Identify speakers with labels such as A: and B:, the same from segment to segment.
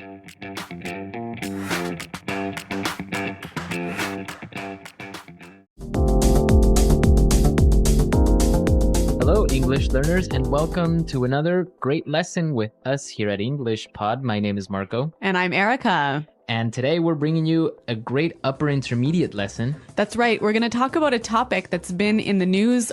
A: Hello, English learners, and welcome to another great lesson with us here at English Pod. My name is Marco.
B: And I'm Erica.
A: And today we're bringing you a great upper intermediate lesson.
B: That's right. We're going to talk about a topic that's been in the news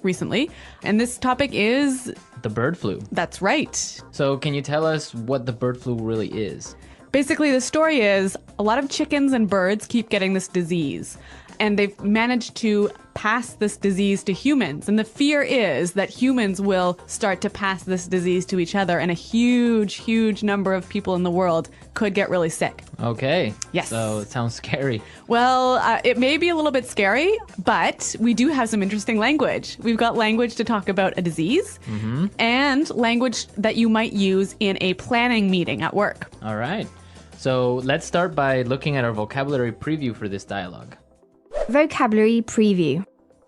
B: recently. And this topic is...
A: the bird flu.
B: That's right.
A: So can you tell us what the bird flu really is?
B: Basically, the story is a lot of chickens and birds keep getting this disease. And they've managed to pass this disease to humans. And the fear is that humans will start to pass this disease to each other. And a huge, huge number of people in the world could get really sick.
A: Okay.
B: Yes.
A: So it sounds scary.
B: Well, it may be a little bit scary, but we do have some interesting language. We've got language to talk about a disease and language that you might use in a planning meeting at work.
A: All right. So let's start by looking at our vocabulary preview for this dialogue.
C: Vocabulary preview.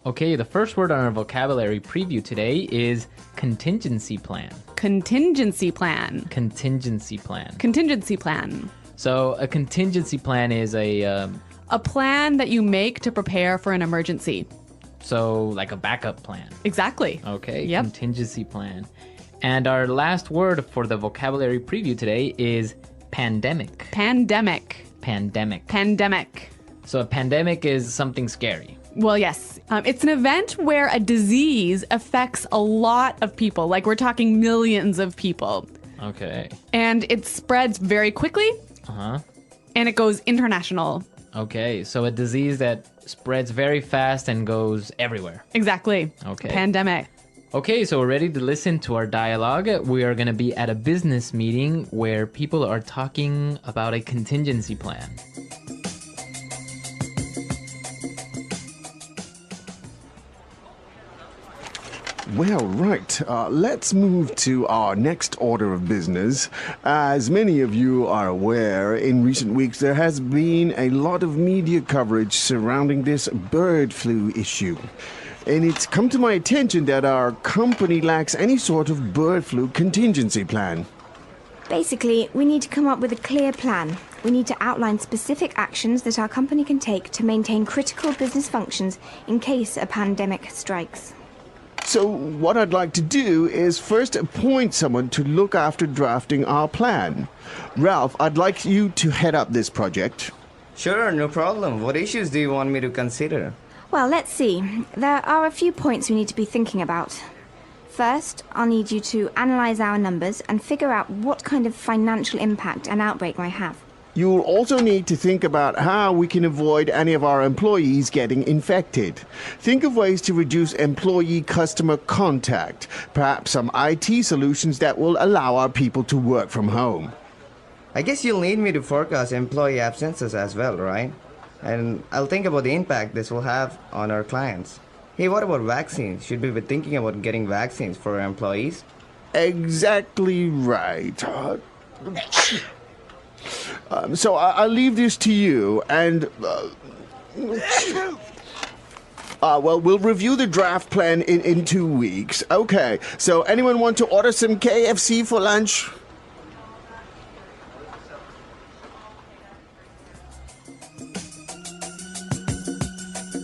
A: Okay, the first word on our vocabulary preview today is contingency plan.
B: Contingency plan.
A: Contingency plan.
B: Contingency plan.
A: So a contingency plan is a
B: plan that you make to prepare for an emergency.
A: So like a backup plan.
B: Exactly.
A: Okay,
B: Yep.
A: Contingency plan. And our last word for the vocabulary preview today is pandemic.
B: Pandemic.
A: Pandemic.
B: Pandemic.
A: So a pandemic is something scary.
B: Well, yes. It's an event where a disease affects a lot of people. Like we're talking millions of people.
A: Okay.
B: And it spreads very quickly.
A: Uh-huh.
B: And it goes international.
A: Okay, so a disease that spreads very fast and goes everywhere.
B: Exactly.
A: Okay.
B: Pandemic.
A: Okay, so we're ready to listen to our dialogue. We are going to be at a business meeting where people are talking about a contingency plan.
D: Well, right. Let's move to our next order of business. As many of you are aware, in recent weeks there has been a lot of media coverage surrounding this bird flu issue. And it's come to my attention that our company lacks any sort of bird flu contingency plan.
C: Basically, we need to come up with a clear plan. We need to outline specific actions that our company can take to maintain critical business functions in case a pandemic strikes.
D: So what I'd like to do is first appoint someone to look after drafting our plan. Ralph, I'd like you to head up this project.
E: Sure, no problem. What issues do you want me to consider?
C: Well, let's see. There are a few points we need to be thinking about. First, I'll need you to analyze our numbers and figure out what kind of financial impact an outbreak might have.
D: You'll also need to think about how we can avoid any of our employees getting infected. Think of ways to reduce employee-customer contact, perhaps some IT solutions that will allow our people to work from home.
E: I guess you'll need me to forecast employee absences as well, right? And I'll think about the impact this will have on our clients. Hey, what about vaccines? Should we be thinking about getting vaccines for our employees?
D: Exactly right. So I'll leave this to you, and well, we'll review the draft plan in 2 weeks. Okay, so anyone want to order some KFC for lunch?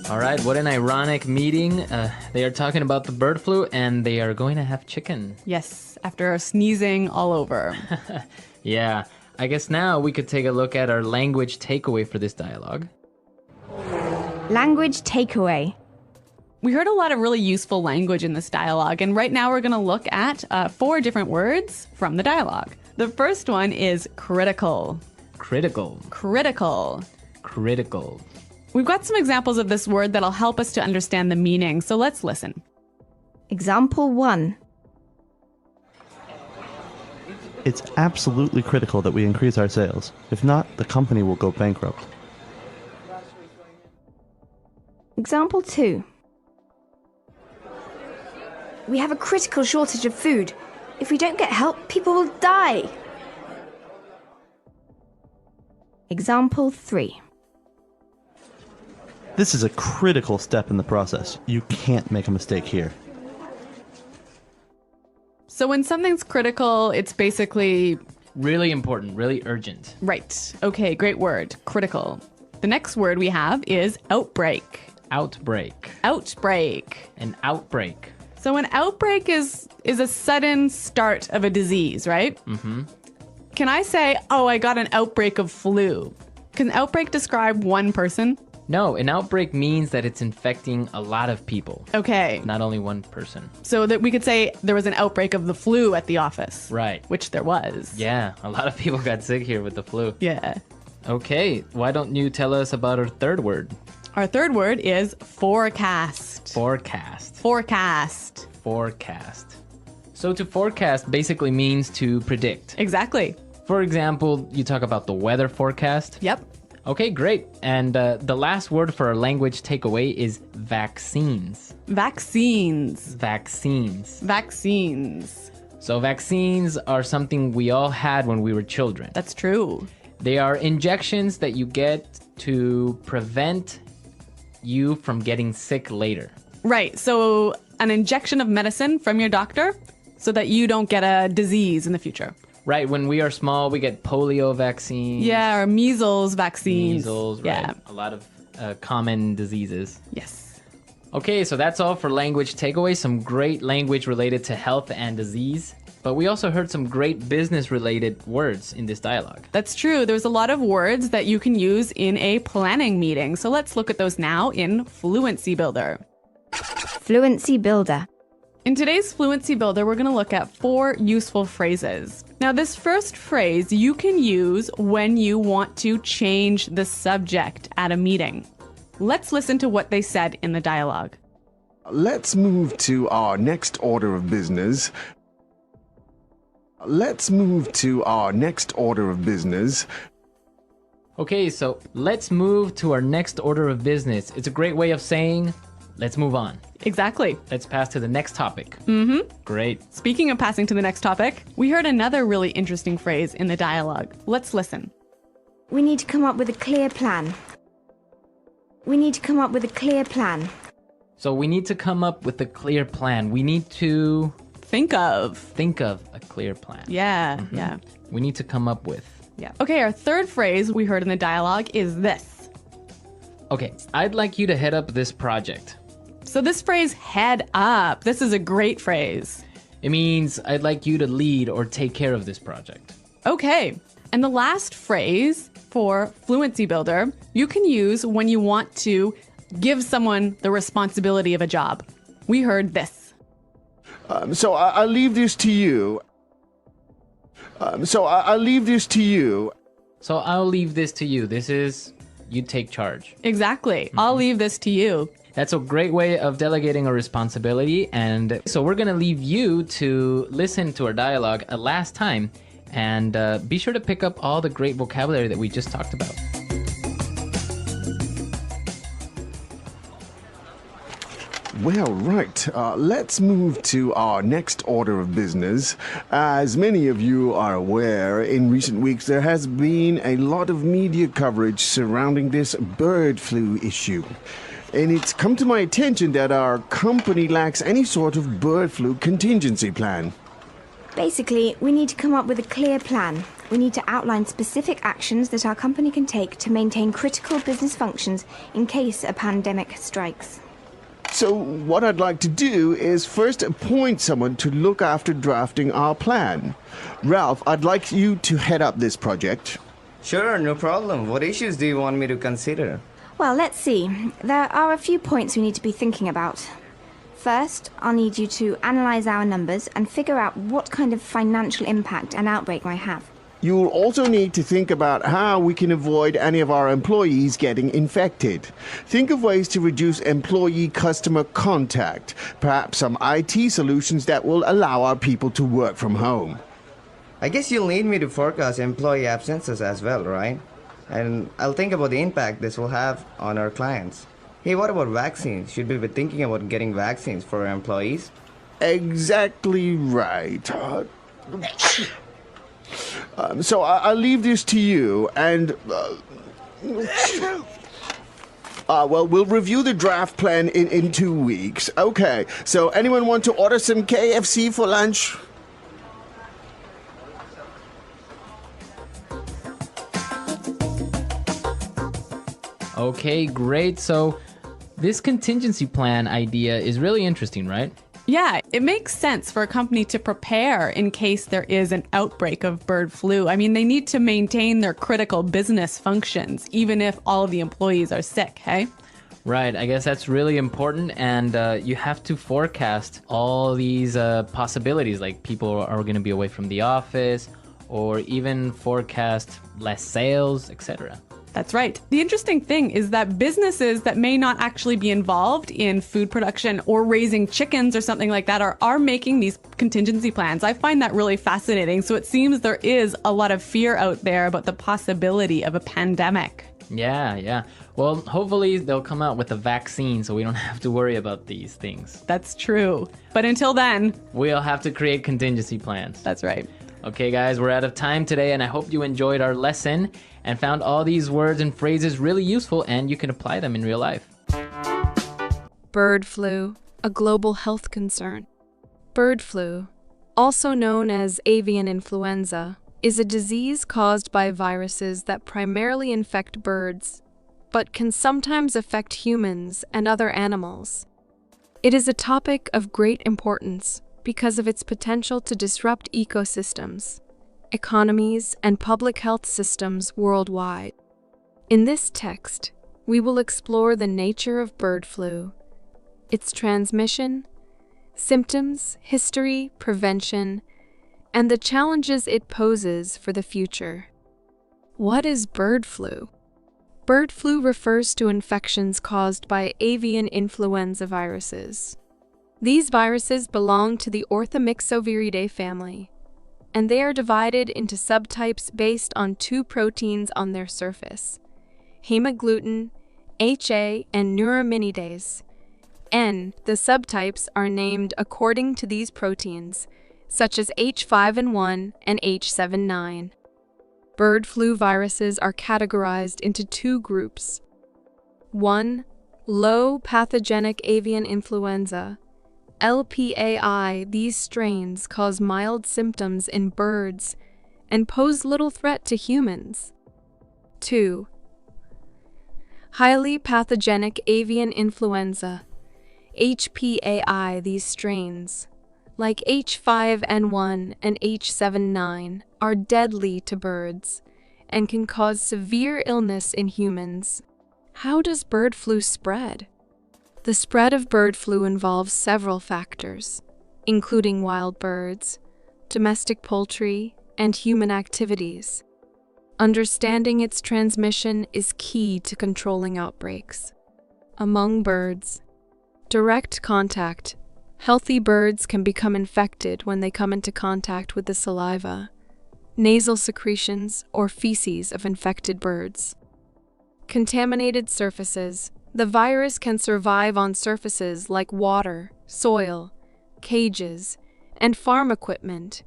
A: All right, what an ironic meeting. They are talking about the bird flu and they are going to have chicken.
B: Yes, after sneezing all over.
A: Yeah, I guess now we could take a look at our language takeaway for this dialogue.
C: Language takeaway.
B: We heard a lot of really useful language in this dialogue, and right now we're going to look at 4 different words from the dialogue. The first one is critical.
A: Critical.
B: Critical.
A: Critical.
B: We've got some examples of this word that'll help us to understand the meaning, so let's listen.
C: Example 1.
F: It's absolutely critical that we increase our sales. If not, the company will go bankrupt.
C: Example 2. We have a critical shortage of food. If we don't get help, people will die. Example 3.
F: This is a critical step in the process. You can't make a mistake here.
B: So when something's critical, it's basically
A: Really important, really urgent.
B: Right. Okay, great word. Critical. The next word we have is outbreak.
A: Outbreak.
B: Outbreak.
A: An outbreak.
B: So an outbreak is a sudden start of a disease, right? Mm-hmm. Can I say, oh, I got an outbreak of flu? Can outbreak describe one person?
A: No, an outbreak means that it's infecting a lot of people,
B: Okay.
A: not only one person.
B: So that we could say there was an outbreak of the flu at the office.
A: Right.
B: Which there was.
A: Yeah, a lot of people got sick here with the flu.
B: Yeah.
A: Okay, why don't you tell us about our third word?
B: Our third word is forecast.
A: Forecast.
B: Forecast.
A: Forecast. So to forecast basically means to predict.
B: Exactly.
A: For example, you talk about the weather forecast.
B: Yep.
A: Okay, great. And the last word for our language takeaway is vaccines.
B: Vaccines.
A: Vaccines.
B: Vaccines.
A: So vaccines are something we all had when we were children.
B: That's true.
A: They are injections that you get to prevent you from getting sick later.
B: Right. So an injection of medicine from your doctor so that you don't get a disease in the future.
A: Right, when we are small, we get polio vaccines.
B: Yeah, or measles vaccines.
A: Measles,
B: yeah.
A: right. A lot of common diseases.
B: Yes.
A: Okay, so that's all for language takeaways. Some great language related to health and disease. But we also heard some great business related words in this dialogue.
B: That's true. There's a lot of words that you can use in a planning meeting. So let's look at those now in Fluency Builder.
C: Fluency Builder.
B: In today's Fluency Builder, we're going to look at 4 useful phrases. Now, this first phrase you can use when you want to change the subject at a meeting. Let's listen to what they said in the dialogue.
D: Let's move to our next order of business. Let's move to our next order of business.
A: Okay, so let's move to our next order of business. It's a great way of saying, let's move on.
B: Exactly.
A: Let's pass to the next topic. Mm-hmm. Great.
B: Speaking of passing to the next topic, we heard another really interesting phrase in the dialogue. Let's listen.
C: We need to come up with a clear plan. We need to come up with a clear plan.
A: So we need to come up with a clear plan. We need to
B: Think of.
A: a clear plan.
B: Yeah, yeah,
A: We need to come up with.
B: yeah. Okay, our third phrase we heard in the dialogue is this.
A: Okay, I'd like you to head up this project.
B: So this phrase, head up, this is a great phrase.
A: It means I'd like you to lead or take care of this project.
B: Okay, and the last phrase for Fluency Builder, you can use when you want to give someone the responsibility of a job. We heard this.
D: So I'll leave this to you. I'll leave this to you.
A: So I'll leave this to you. This is, you take charge.
B: Exactly. I'll leave this to you.
A: That's a great way of delegating a responsibility. And so we're going to leave you to listen to our dialogue a last time. And be sure to pick up all the great vocabulary that we just talked about.
D: Well, right. Let's move to our next order of business. As many of you are aware, in recent weeks there has been a lot of media coverage surrounding this bird flu issue. And it's come to my attention that our company lacks any sort of bird flu contingency plan.
C: Basically, we need to come up with a clear plan. We need to outline specific actions that our company can take to maintain critical business functions in case a pandemic strikes.
D: So what I'd like to do is first appoint someone to look after drafting our plan. Ralph, I'd like you to head up this project.
E: Sure, no problem. What issues do you want me to consider?
C: Well, let's see. There are a few points we need to be thinking about. First, I'll need you to analyze our numbers and figure out what kind of financial impact an outbreak might have.
D: You'll also need to think about how we can avoid any of our employees getting infected. Think of ways to reduce employee-customer contact, perhaps some IT solutions that will allow our people to work from home.
E: I guess you'll need me to forecast employee absences as well, right? And I'll think about the impact this will have on our clients. Hey, what about vaccines? Should we be thinking about getting vaccines for our employees?
D: Exactly right. So I'll leave this to you, and well, we'll review the draft plan in 2 weeks. Okay, so anyone want to order some KFC for lunch?
A: Okay, great. So this contingency plan idea is really interesting, right?
B: Yeah, it makes sense for a company to prepare in case there is an outbreak of bird flu. I mean, they need to maintain their critical business functions, even if all of the employees are sick, hey?
A: Right, I guess that's really important, and you have to forecast all these possibilities, like people are going to be away from the office, or even forecast less sales, etc.
B: That's right. The interesting thing is that businesses that may not actually be involved in food production or raising chickens or something like that are making these contingency plans. I find that really fascinating. So it seems there is a lot of fear out there about the possibility of a pandemic.
A: Yeah. Well, hopefully they'll come out with a vaccine so we don't have to worry about these things.
B: That's true. But until then,
A: We'll have to create contingency plans.
B: that's right.
A: Okay, guys, we're out of time today, and I hope you enjoyed our lesson and found all these words and phrases really useful and you can apply them in real life.
G: Bird flu, a global health concern. Bird flu, also known as avian influenza, is a disease caused by viruses that primarily infect birds, but can sometimes affect humans and other animals. It is a topic of great importance because of its potential to disrupt ecosystems, economies, and public health systems worldwide. In this text, we will explore the nature of bird flu, its transmission, symptoms, history, prevention, and the challenges it poses for the future. What is bird flu? Bird flu refers to infections caused by avian influenza viruses. These viruses belong to the Orthomyxoviridae family, and they are divided into subtypes based on two proteins on their surface: hemagglutinin, HA, and neuraminidase. And the subtypes are named according to these proteins, such as H5N1 and H7-9. Bird flu viruses are categorized into two groups. 1. Low pathogenic avian influenza, LPAI. These strains cause mild symptoms in birds and pose little threat to humans. 2. Highly pathogenic avian influenza, HPAI. These strains, like H5N1 and H7-9, are deadly to birds and can cause severe illness in humans. How does bird flu spread? The spread of bird flu involves several factors, including wild birds, domestic poultry, and human activities. Understanding its transmission is key to controlling outbreaks. Among birds, direct contact. Healthy birds can become infected when they come into contact with the saliva, nasal secretions, or feces of infected birds. Contaminated surfaces. The virus can survive on surfaces like water, soil, cages, and farm equipment,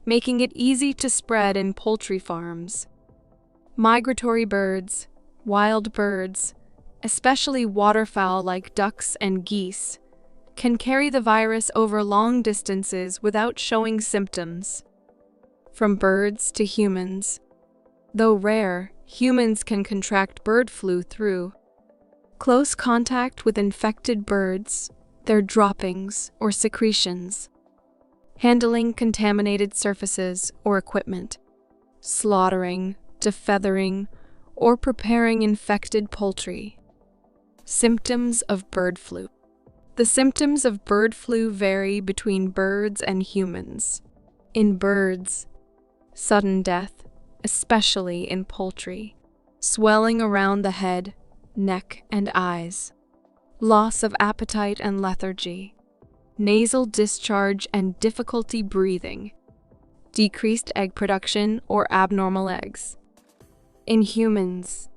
G: making it easy to spread in poultry farms. Migratory birds, wild birds, especially waterfowl like ducks and geese, can carry the virus over long distances without showing symptoms. From birds to humans. Though rare, humans can contract bird flu through close contact with infected birds, their droppings or secretions, handling contaminated surfaces or equipment, slaughtering, defeathering, or preparing infected poultry. Symptoms of bird flu. The symptoms of bird flu vary between birds and humans. In birds, sudden death, especially in poultry, swelling around the head, neck, and eyes, loss of appetite and lethargy, nasal discharge and difficulty breathing, decreased egg production or abnormal eggs. In humans,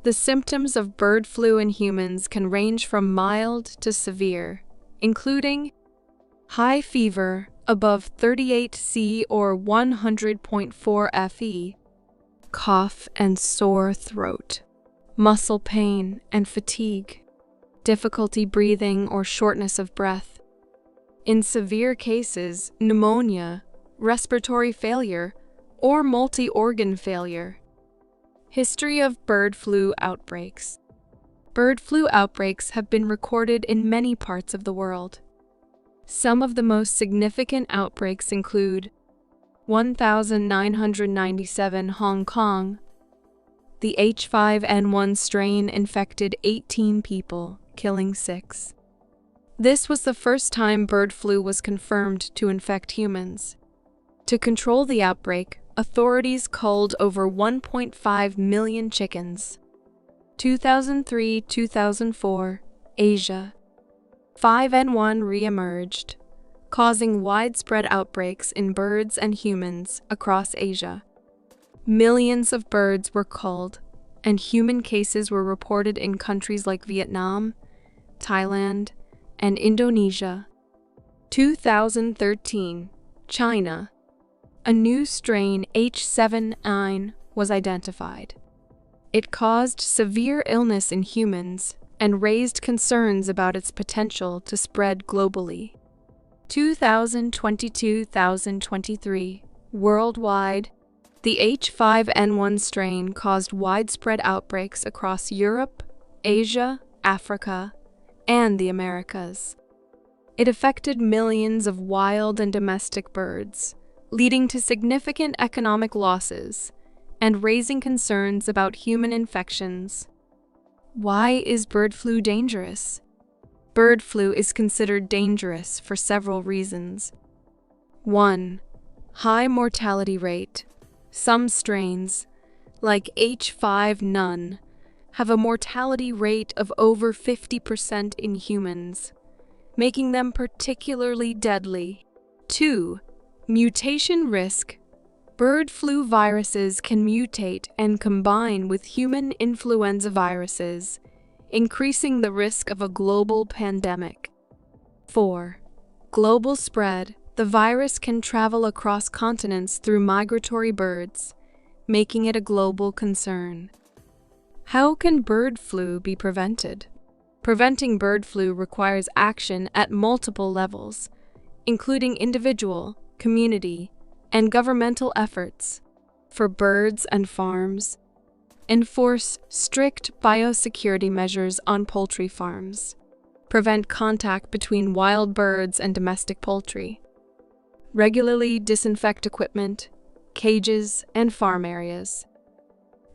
G: the symptoms of bird flu in humans can range from mild to severe, including high fever above 38°C or 100.4 FE, cough and sore throat, muscle pain and fatigue, difficulty breathing or shortness of breath. In severe cases, pneumonia, respiratory failure, or multi-organ failure. History of bird flu outbreaks. Bird flu outbreaks have been recorded in many parts of the world. Some of the most significant outbreaks include 1997 Hong Kong. The H5N1 strain infected 18 people, killing 6. This was the first time bird flu was confirmed to infect humans. To control the outbreak, authorities culled over 1.5 million chickens. 2003-2004, Asia. 5N1 re-emerged, causing widespread outbreaks in birds and humans across Asia. Millions of birds were culled, and human cases were reported in countries like Vietnam, Thailand, and Indonesia. 2013, China. A new strain H7N9 was identified. It caused severe illness in humans and raised concerns about its potential to spread globally. 2022-2023, worldwide, the H5N1 strain caused widespread outbreaks across Europe, Asia, Africa, and the Americas. It affected millions of wild and domestic birds, leading to significant economic losses and raising concerns about human infections. Why is bird flu dangerous? Bird flu is considered dangerous for several reasons. 1. High mortality rate. Some strains, like H5N1, have a mortality rate of over 50% in humans, making them particularly deadly. 2. Mutation risk. Bird flu viruses can mutate and combine with human influenza viruses, increasing the risk of a global pandemic. 4. Global spread. The virus can travel across continents through migratory birds, making it a global concern. How can bird flu be prevented? Preventing bird flu requires action at multiple levels, including individual, community, and governmental efforts. For birds and farms, enforce strict biosecurity measures on poultry farms. Prevent contact between wild birds and domestic poultry. Regularly disinfect equipment, cages, and farm areas.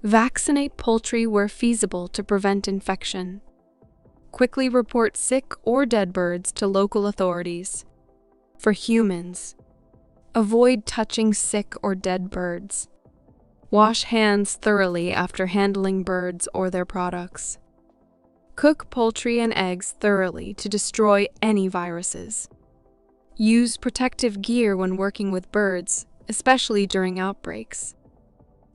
G: Vaccinate poultry where feasible to prevent infection. Quickly report sick or dead birds to local authorities. For humans, avoid touching sick or dead birds. Wash hands thoroughly after handling birds or their products. Cook poultry and eggs thoroughly to destroy any viruses. Use protective gear when working with birds, especially during outbreaks.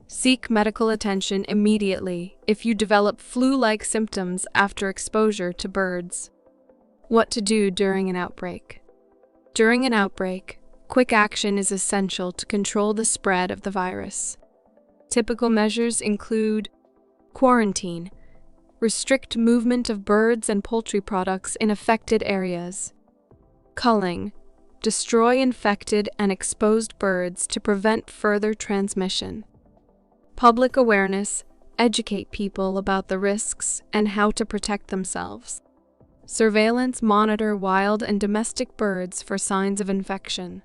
G: Seek medical attention immediately if you develop flu-like symptoms after exposure to birds. What to do during an outbreak? During an outbreak, quick action is essential to control the spread of the virus. Typical measures include quarantine, restrict movement of birds and poultry products in affected areas. Culling, destroy infected and exposed birds to prevent further transmission. Public awareness, educate people about the risks and how to protect themselves. Surveillance, monitor wild and domestic birds for signs of infection.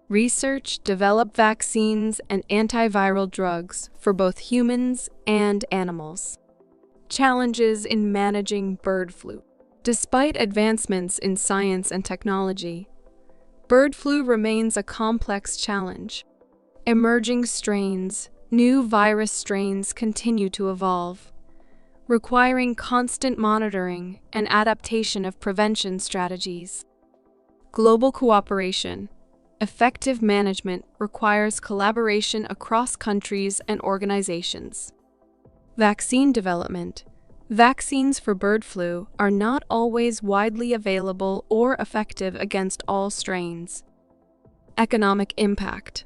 G: Research, develop vaccines and antiviral drugs for both humans and animals. Challenges in managing bird flu. Despite advancements in science and technology, bird flu remains a complex challenge. Emerging strains, new virus strains continue to evolve, requiring constant monitoring and adaptation of prevention strategies. Global cooperation. Effective management requires collaboration across countries and organizations. Vaccine development. Vaccines for bird flu are not always widely available or effective against all strains. Economic impact.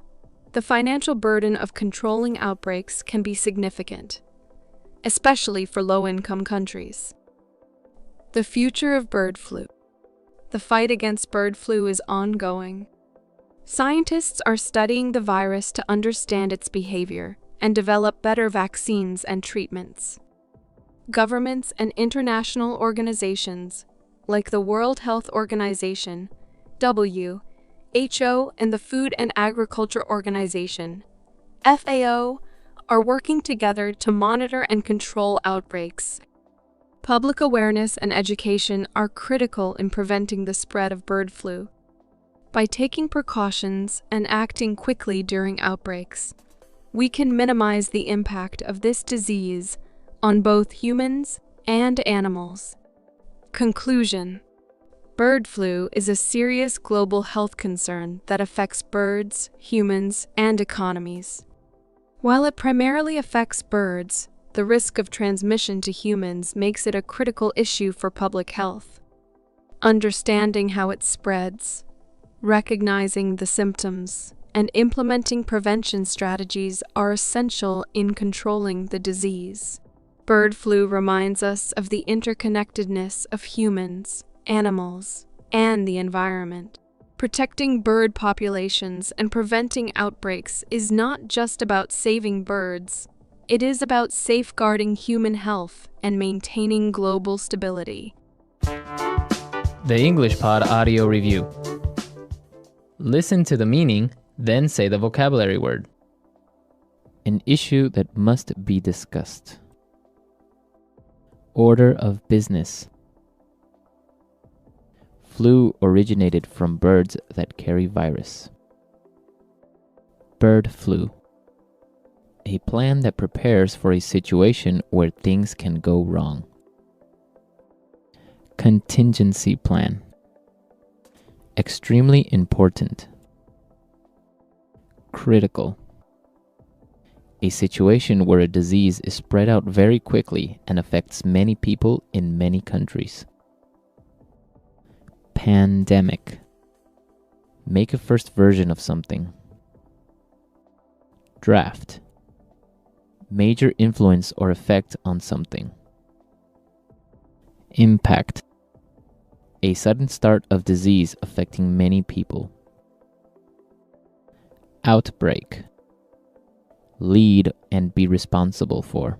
G: The financial burden of controlling outbreaks can be significant, especially for low-income countries. The future of bird flu. The fight against bird flu is ongoing. Scientists are studying the virus to understand its behavior and develop better vaccines and treatments. Governments and international organizations, like the World Health Organization, WHO, and the Food and Agriculture Organization, FAO, are working together to monitor and control outbreaks. Public awareness and education are critical in preventing the spread of bird flu. By taking precautions and acting quickly during outbreaks, we can minimize the impact of this disease on both humans and animals. Conclusion: bird flu is a serious global health concern that affects birds, humans, and economies. While it primarily affects birds, the risk of transmission to humans makes it a critical issue for public health. Understanding how it spreads, recognizing the symptoms, and implementing prevention strategies are essential in controlling the disease. Bird flu reminds us of the interconnectedness of humans, animals, and the environment. Protecting bird populations and preventing outbreaks is not just about saving birds. It is about safeguarding human health and maintaining global stability.
A: The English Pod Audio Review. Listen to the meaning, then say the vocabulary word. An issue that must be discussed. Order of business. Flu originated from birds that carry virus. Bird flu. A plan that prepares for a situation where things can go wrong. Contingency plan. Extremely important. Critical. A situation where a disease is spread out very quickly and affects many people in many countries. Pandemic. Make a first version of something. Draft. Major influence or effect on something. Impact. A sudden start of disease affecting many people. Outbreak. Lead and be responsible for.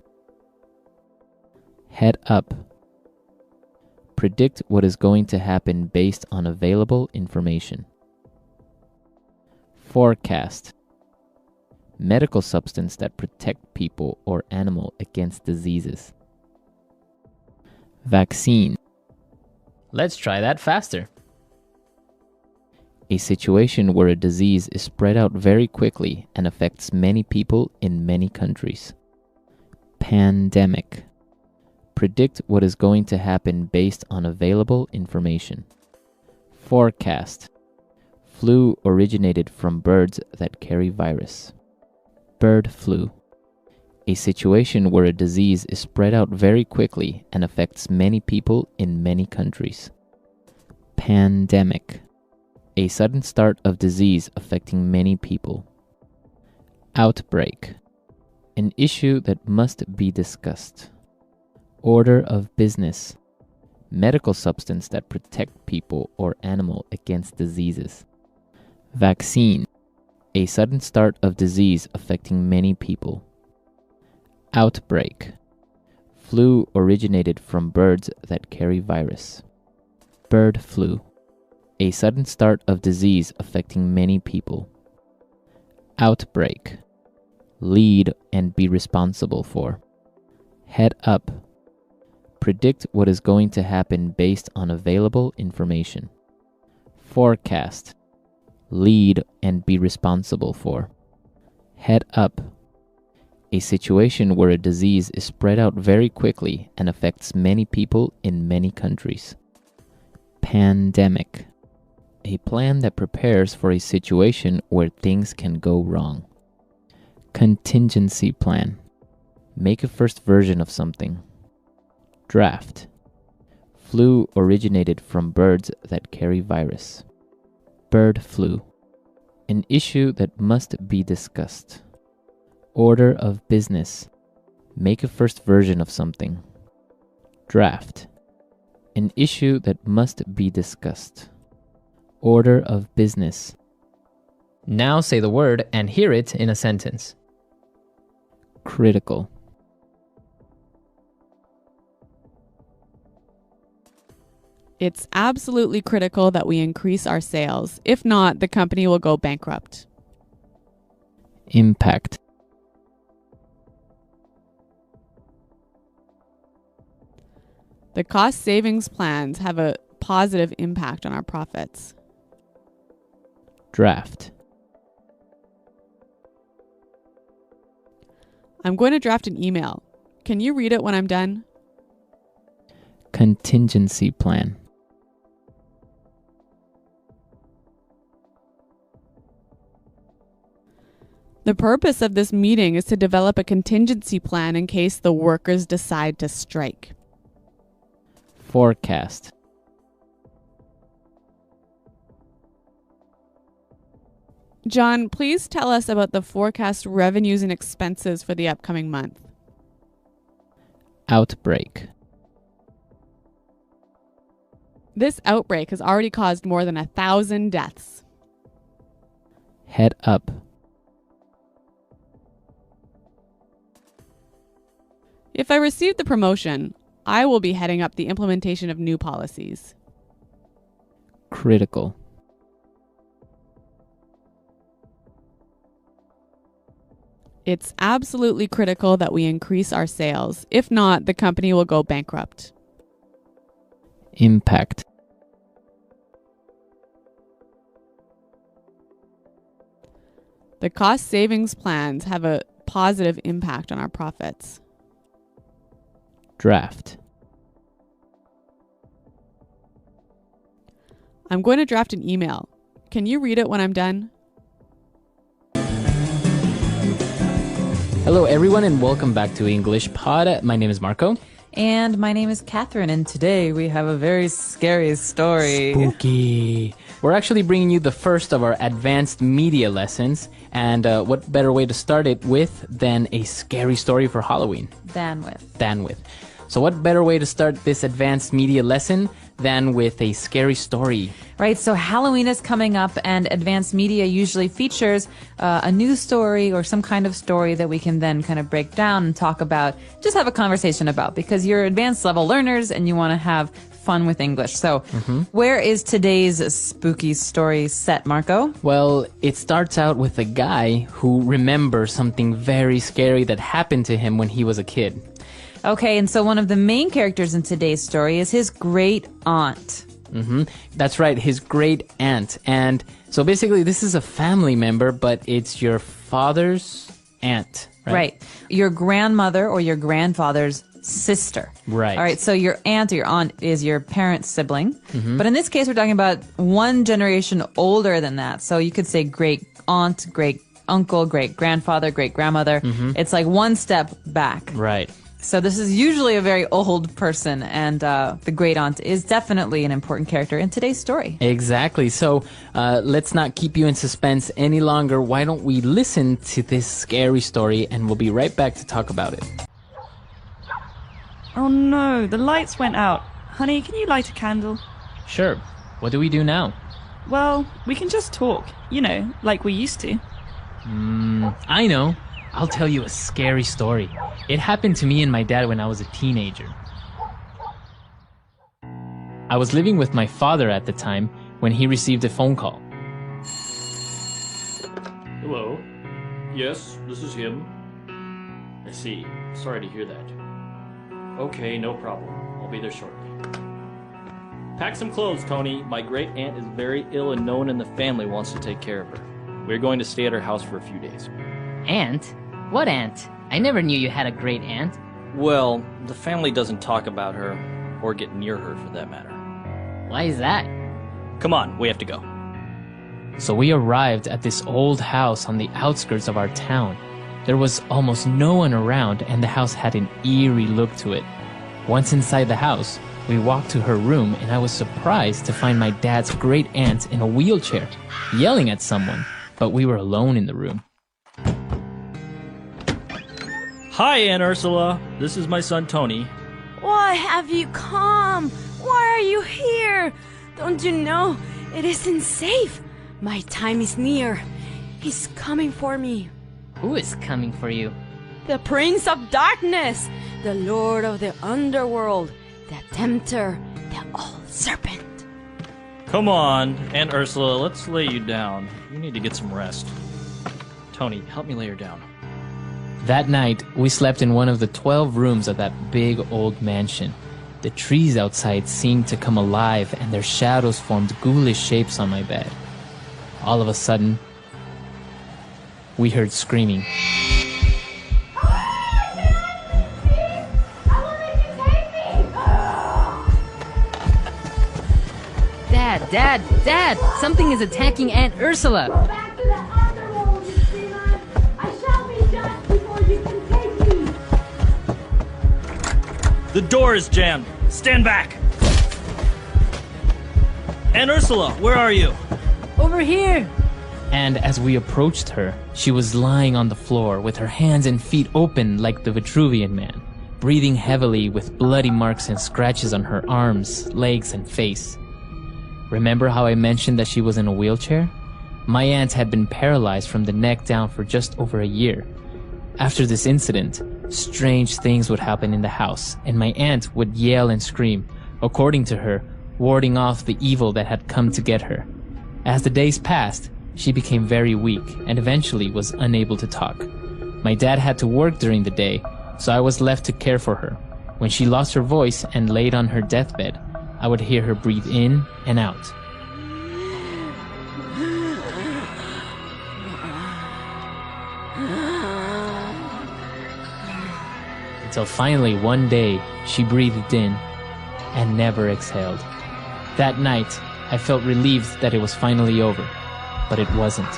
A: Head up. Predict what is going to happen based on available information. Forecast. Medical substance that protect people or animal against diseases. Vaccine. Let's try that faster. A situation where a disease is spread out very quickly and affects many people in many countries. Pandemic. Predict what is going to happen based on available information. Forecast. Flu originated from birds that carry virus. Bird flu. A situation where a disease is spread out very quickly and affects many people in many countries. Pandemic. A sudden start of disease affecting many people. Outbreak. An issue that must be discussed. Order of business. Medical substance that protect people or animal against diseases. Vaccine. A sudden start of disease affecting many people. Outbreak. Flu originated from birds that carry virus. Bird flu. A sudden start of disease affecting many people. Outbreak. Lead and be responsible for. Head up. Predict what is going to happen based on available information. Forecast. Lead and be responsible for. Head up. A situation where a disease is spread out very quickly and affects many people in many countries. Pandemic. A plan that prepares for a situation where things can go wrong. Contingency plan. Make a first version of something. Draft. Flu originated from birds that carry virus. Bird flu. An issue that must be discussed. Order of business. Make a first version of something. Draft. An issue that must be discussed. Order of business. Now say the word and hear it in a sentence. Critical.
B: It's absolutely critical that we increase our sales. If not, the company will go bankrupt.
A: Impact.
B: The cost savings plans have a positive impact on our profits.
A: Draft.
B: I'm going to draft an email. Can you read it when I'm done?
A: Contingency plan.
B: The purpose of this meeting is to develop a contingency plan in case the workers decide to strike.
A: Forecast.
B: John, please tell us about the forecast revenues and expenses for the upcoming month.
A: Outbreak.
B: This outbreak has already caused more than 1,000 deaths.
A: Head up.
B: If I receive the promotion, I will be heading up the implementation of new policies.
A: Critical.
B: It's absolutely critical that we increase our sales. If not, the company will go bankrupt.
A: Impact.
B: The cost savings plans have a positive impact on our profits.
A: Draft.
B: I'm going to draft an email. Can you read it when I'm done?
A: Hello, everyone, and welcome back to English Pod. My name is Marco.
H: And my name is Catherine, and today we have a very scary story.
A: Spooky. We're actually bringing you the first of our advanced media lessons, and what better way to start it with than a scary story for Halloween?
H: Than with.
A: So what better way to start this advanced media lesson than with a scary story?
H: Right, so Halloween is coming up, and advanced media usually features a news story or some kind of story that we can then kind of break down and talk about, just have a conversation about, because you're advanced level learners and you want to have fun with English. So where is today's spooky story set, Marco?
A: Well, it starts out with a guy who remembers something very scary that happened to him when he was a kid.
H: Okay, and so one of the main characters in today's story is his great aunt.
A: That's right, his great aunt. And so basically this is a family member, but it's your father's aunt, right?
H: Right. Your grandmother or your grandfather's sister.
A: Right.
H: All right, so your aunt or your aunt is your parent's sibling. But in this case, we're talking about one generation older than that. So you could say great aunt, great uncle, great grandfather, great grandmother. It's like one step back.
A: Right.
H: So this is usually a very old person, and the great aunt is definitely an important character in today's story.
A: Exactly. So let's not keep you in suspense any longer. Why don't we listen to this scary story, and we'll be right back to talk about it.
I: Oh no, the lights went out. Honey, can you light a candle?
A: Sure. What do we do now?
I: Well, we can just talk, you know, like we used to.
A: I know. I'll tell you a scary story. It happened to me and my dad when I was a teenager. I was living with my father at the time when he received a phone call.
J: Hello. Yes, this is him. I see. Sorry to hear that. Okay, no problem. I'll be there shortly. Pack some clothes, Tony. My great aunt is very ill and no one in the family wants to take care of her. We're going to stay at her house for a few days.
K: Aunt? What aunt? I never knew you had a great aunt.
J: Well, the family doesn't talk about her, or get near her for that matter.
K: Why is that?
J: Come on, we have to go.
A: So we arrived at this old house on the outskirts of our town. There was almost no one around, and the house had an eerie look to it. Once inside the house, we walked to her room, and I was surprised to find my dad's great aunt in a wheelchair, yelling at someone, but we were alone in the room.
J: Hi, Aunt Ursula. This is my son, Tony.
L: Why have you come? Why are you here? Don't you know it isn't safe? My time is near. He's coming for me.
K: Who is coming for you?
L: The Prince of Darkness, the Lord of the Underworld, the Tempter, the All serpent.
J: Come on, Aunt Ursula, let's lay you down. You need to get some rest. Tony, help me lay her down.
A: That night, we slept in one of the 12 rooms of that big old mansion. The trees outside seemed to come alive, and their shadows formed ghoulish shapes on my bed. All of a sudden, we heard screaming.
K: Dad! Something is attacking Aunt Ursula!
L: Back to the underworld, you sinner! I shall be dust before you can take me!
J: The door is jammed. Stand back! Aunt Ursula, where are you?
K: Over here!
A: And as we approached her, she was lying on the floor with her hands and feet open like the Vitruvian Man, breathing heavily with bloody marks and scratches on her arms, legs, and face. Remember how I mentioned that she was in a wheelchair? My aunt had been paralyzed from the neck down for just over a year. After this incident, strange things would happen in the house, and my aunt would yell and scream, according to her, warding off the evil that had come to get her. As the days passed, she became very weak and eventually was unable to talk. My dad had to work during the day, so I was left to care for her. When she lost her voice and laid on her deathbed, I would hear her breathe in and out. Until finally one day, she breathed in and never exhaled. That night, I felt relieved that it was finally over, but it wasn't.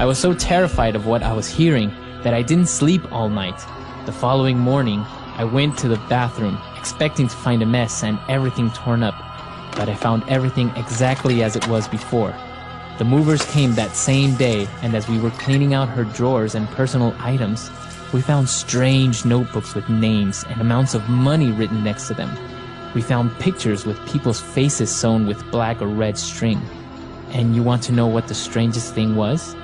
A: I was so terrified of what I was hearing that I didn't sleep all night. The following morning, I went to the bathroom, expecting to find a mess and everything torn up, but I found everything exactly as it was before. The movers came that same day, and as we were cleaning out her drawers and personal items, we found strange notebooks with names and amounts of money written next to them. We found pictures with people's faces sewn with black or red string. And you want to know what the strangest thing was?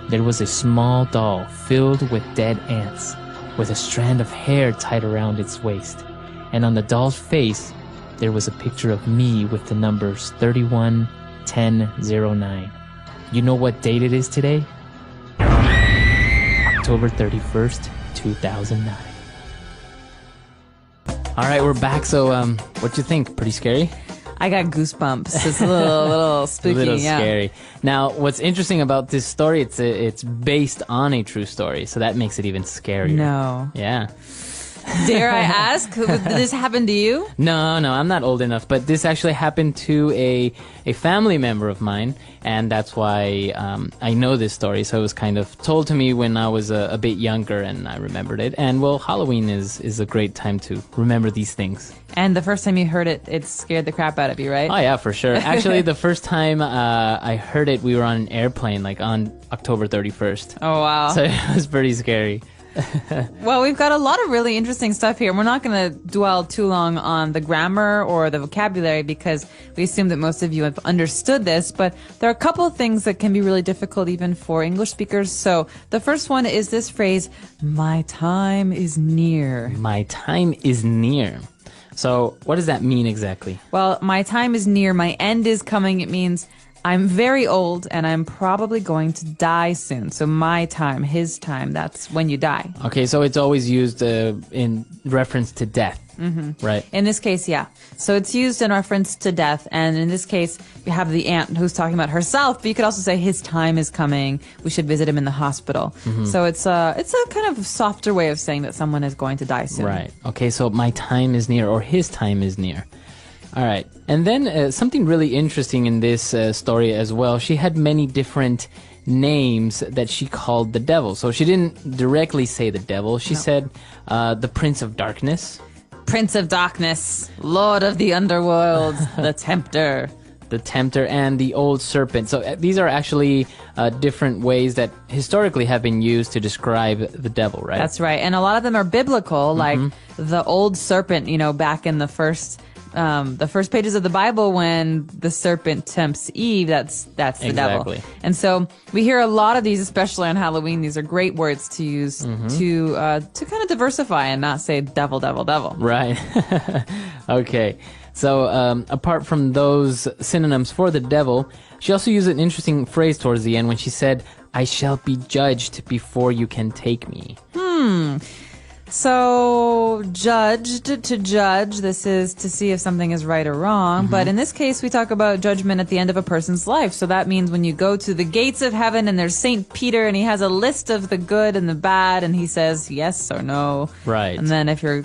A: There was a small doll filled with dead ants, with a strand of hair tied around its waist. And on the doll's face, there was a picture of me with the numbers 311009. You know what date it is today? October 31st, 2009. All right, we're back. So, what you think? Pretty scary?
H: I got goosebumps. It's a little spooky.
A: A little
H: yeah.
A: scary. Now, what's interesting about this story, it's based on a true story, so that makes it even scarier.
H: No.
A: Yeah.
H: Dare I ask? Did this happen to you?
A: No, I'm not old enough, but this actually happened to a family member of mine, and that's why I know this story. So it was kind of told to me when I was a bit younger, and I remembered it. And well, Halloween is a great time to remember these things.
H: And the first time you heard it, it scared the crap out of you, right?
A: Oh yeah, for sure. Actually, the first time I heard it, we were on an airplane, like on October 31st.
H: Oh wow!
A: So it was pretty scary.
H: Well, we've got a lot of really interesting stuff here. We're not going to dwell too long on the grammar or the vocabulary because we assume that most of you have understood this, but there are a couple of things that can be really difficult even for English speakers. So the first one is this phrase, my time is near.
A: My time is near. So what does that mean exactly?
H: Well, my time is near. My end is coming. It means I'm very old and I'm probably going to die soon. So my time, his time, that's when you die.
A: Okay, so it's always used in reference to death, right?
H: In this case, yeah. So it's used in reference to death. And in this case, you have the aunt who's talking about herself, but you could also say his time is coming. We should visit him in the hospital. So it's a kind of softer way of saying that someone is going to die soon.
A: Right. Okay, so my time is near, or his time is near. All right. And then something really interesting in this story as well. She had many different names that she called the devil. So she didn't directly say the devil. She said the Prince of Darkness.
H: Prince of Darkness, Lord of the Underworld, the Tempter.
A: The Tempter and the Old Serpent. So these are actually different ways that historically have been used to describe the devil, right?
H: That's right. And a lot of them are biblical, like the Old Serpent, back in the first the first pages of the Bible when the serpent tempts Eve, that's the devil. And so we hear a lot of these, especially on Halloween. These are great words to use to kind of diversify and not say devil, devil, devil.
A: Right. Okay. So apart from those synonyms for the devil, she also used an interesting phrase towards the end when she said, "I shall be judged before you can take me."
H: So, judged, to judge, this is to see if something is right or wrong. But in this case, we talk about judgment at the end of a person's life. So that means when you go to the gates of heaven and there's St. Peter and he has a list of the good and the bad and he says yes or no.
A: Right.
H: And then if you're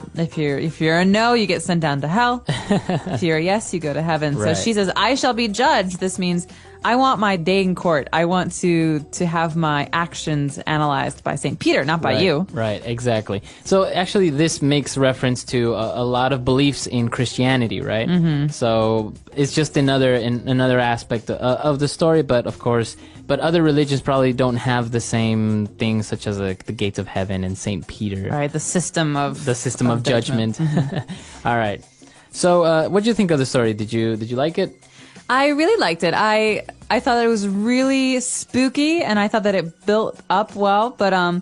H: a no, you get sent down to hell. If you're a yes, you go to heaven.
A: Right.
H: So she says, "I shall be judged." This means I want my day in court. I want to have my actions analyzed by St. Peter, not by you.
A: Right, exactly. So actually this makes reference to a lot of beliefs in Christianity, right? So it's just another aspect of the story, but of course, but other religions probably don't have the same things, such as like the gates of heaven and St. Peter.
H: Right, the system of
A: judgment. All right. So what did you think of the story? Did you like it?
H: I really liked it. I thought it was really spooky, and I thought that it built up well. But I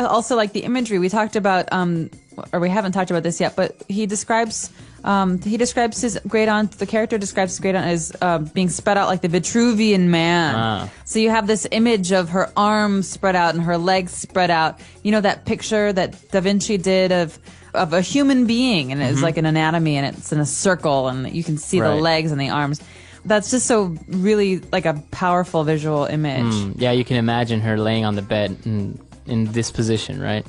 H: also like the imagery. We talked about, or we haven't talked about this yet, but he describes his great aunt. The character describes his great aunt as being spread out like the Vitruvian man. So you have this image of her arms spread out and her legs spread out. You know that picture that Da Vinci did of a human being, and it's like an anatomy, and it's in a circle, and you can see the legs and the arms. That's just so really like a powerful visual image.
A: Yeah, you can imagine her laying on the bed in this position, right?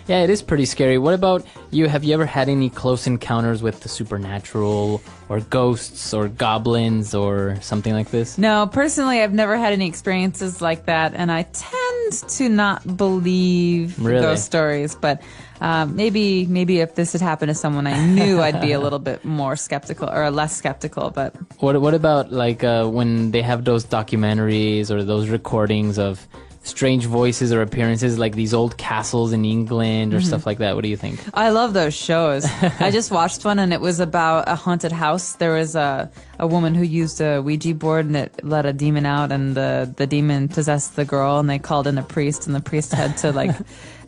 A: Yeah, it is pretty scary. What about you? Have you ever had any close encounters with the supernatural, or ghosts, or goblins, or something like this?
H: No, personally, I've never had any experiences like that, and I tend to not believe ghost stories, but maybe if this had happened to someone I knew, I'd be a little bit more skeptical or less skeptical. But
A: what about like when they have those documentaries or those recordings of strange voices or appearances, like these old castles in England or stuff like that? What do you think?
H: I love those shows. I just watched one, and it was about a haunted house. There was a woman who used a Ouija board, and it let a demon out, and the demon possessed the girl, and they called in a priest, and the priest had to like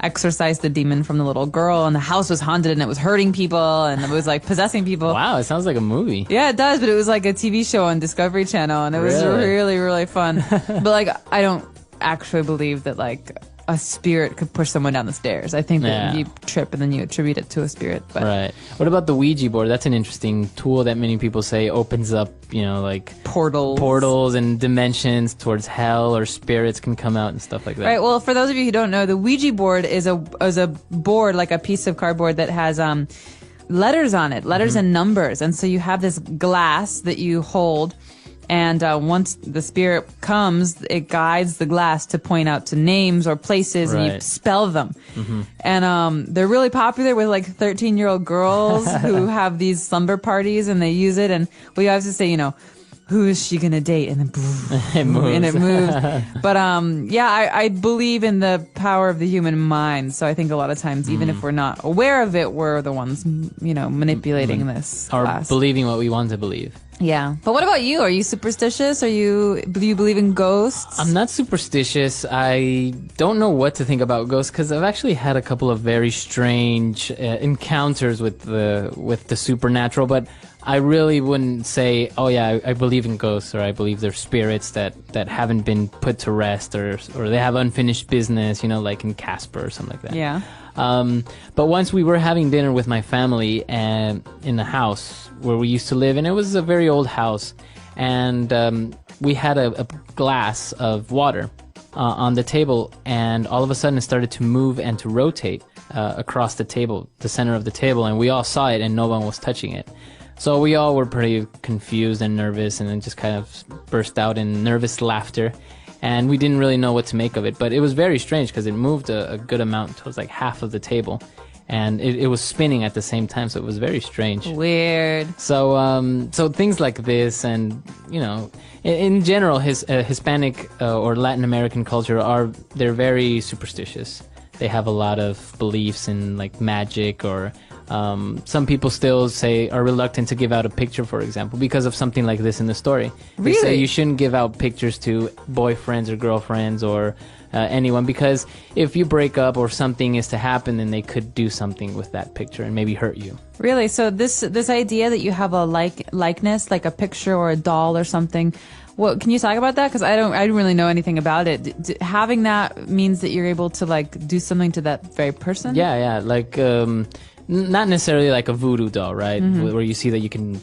H: exorcise the demon from the little girl, and the house was haunted, and it was hurting people, and it was like possessing people.
A: Wow, it sounds like a movie.
H: Yeah, it does, but it was like a TV show on Discovery Channel, and it was really, really fun. But like, I don't actually believe that like a spirit could push someone down the stairs. I think that you trip and then you attribute it to a spirit. But.
A: Right. What about the Ouija board? That's an interesting tool that many people say opens up, like portals and dimensions towards hell, or spirits can come out and stuff like that.
H: Right. Well, for those of you who don't know, the Ouija board is a board, like a piece of cardboard that has letters on it, letters and numbers, and so you have this glass that you hold. And once the spirit comes, it guides the glass to point out to names or places, and you spell them. And they're really popular with like 13-year-old girls who have these slumber parties, and they use it. And we always just say, who is she going to date? And then it moves. But I believe in the power of the human mind. So I think a lot of times, even if we're not aware of it, we're the ones, manipulating this glass.
A: Or believing what we want to believe.
H: Yeah. But what about you? Are you superstitious? Do you believe in ghosts?
A: I'm not superstitious. I don't know what to think about ghosts, because I've actually had a couple of very strange encounters with the supernatural, but I really wouldn't say, oh yeah, I believe in ghosts, or I believe they're spirits that haven't been put to rest, or they have unfinished business, like in Casper or something like that.
H: Yeah.
A: But once we were having dinner with my family and in the house where we used to live, and it was a very old house, and we had a glass of water on the table, and all of a sudden it started to move and to rotate across the table, the center of the table, and we all saw it, and no one was touching it. So we all were pretty confused and nervous, and then just kind of burst out in nervous laughter. And we didn't really know what to make of it, but it was very strange because it moved a good amount. It was like half of the table, and it was spinning at the same time, so it was very strange.
H: Weird.
A: So so things like this, and in general, Hispanic or Latin American culture they're very superstitious. They have a lot of beliefs in like magic or Some people still are reluctant to give out a picture, for example, because of something like this in the story. They say you shouldn't give out pictures to boyfriends or girlfriends or anyone, because if you break up or something is to happen, then they could do something with that picture and maybe hurt you.
H: Really? So this idea that you have a likeness, like a picture or a doll or something. Well, can you talk about that? Because I don't really know anything about it. Having that means that you're able to like do something to that very person.
A: Yeah, like not necessarily like a voodoo doll, right?
H: Mm-hmm.
A: Where you see that you can